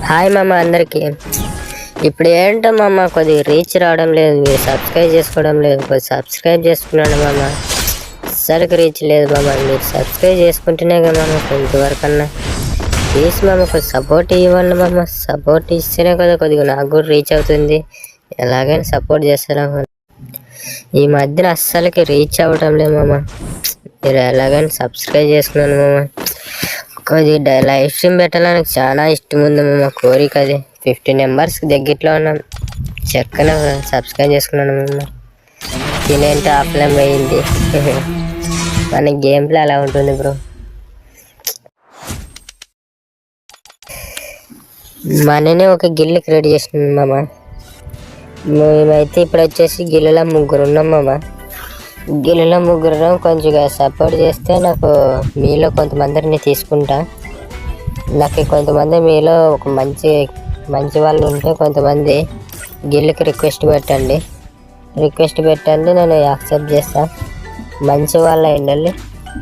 Hi మామ అందరికి. ఇప్పుడు ఏంటో మామ కొద్దిగా రీచ్ రావడం లేదు, మీరు సబ్స్క్రైబ్ చేసుకోవడం లేదు. కొద్దిగా సబ్స్క్రైబ్ చేసుకున్నాను మామ, అస్సలకి రీచ్ లేదు మామ. మీరు సబ్స్క్రైబ్ చేసుకుంటేనే కదా మామ కొంతవరకన్నా ప్లీజ్ మామ కొద్దిగా సపోర్ట్ ఇవ్వండి మామ. సపోర్ట్ ఇస్తేనే కదా కొద్దిగా నాకు కూడా రీచ్ అవుతుంది. ఎలాగైనా సపోర్ట్ చేస్తారా. ఈ మధ్యన అస్సలకి రీచ్ అవ్వడం లేదు మామ. మీరు ఎలాగైనా సబ్స్క్రైబ్ చేసుకున్నాను మామ. కొద్దిగా లైవ్ స్ట్రీమ్ పెట్టాలని చాలా ఇష్టం ఉంది మా కోరిక. అది 50 మెంబర్స్కి దగ్గరలో ఉన్నాం. చక్కగా సబ్స్క్రైబ్ చేసుకున్నాను మేము. తినేంటి ఆఫ్లైన్ పోయింది. మన గేమ్ ప్లే అలా ఉంటుంది బ్రో. మననే ఒక గిల్లు క్రియేట్ చేసినాం మామ. మేమైతే ఇప్పుడు వచ్చేసి గిల్లులో 3 ఉన్నాం మామ. గిల్లులో 3 కొంచెం సపోర్ట్ చేస్తే నాకు మీలో కొంతమందిని తీసుకుంటా. నాకు కొంతమంది మీలో ఒక మంచి వాళ్ళు ఉంటే కొంతమంది గిల్లుకి రిక్వెస్ట్ పెట్టండి, నేను యాక్సెప్ట్ చేస్తా. మంచి వాళ్ళ ఉండాలి,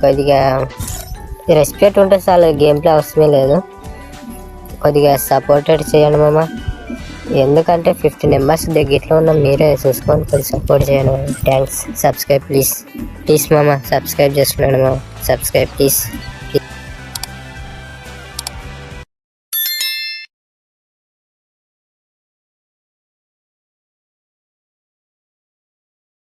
కొద్దిగా రెస్పెక్ట్ ఉంటే చాలు, గేమ్ ప్లే అవసరమే లేదు. కొద్దిగా సపోర్టెడ్ చేయండి మామ. ఎందుకంటే 50 మెంబర్స్ దగ్గరలో ఉన్న మీరే చూసుకొని కొద్దిగా సపోర్ట్ చేయండి మామ. థ్యాంక్స్. సబ్స్క్రైబ్ ప్లీజ్ మామ. సబ్స్క్రైబ్ చేసుకున్నాను మామ. Subscribe please.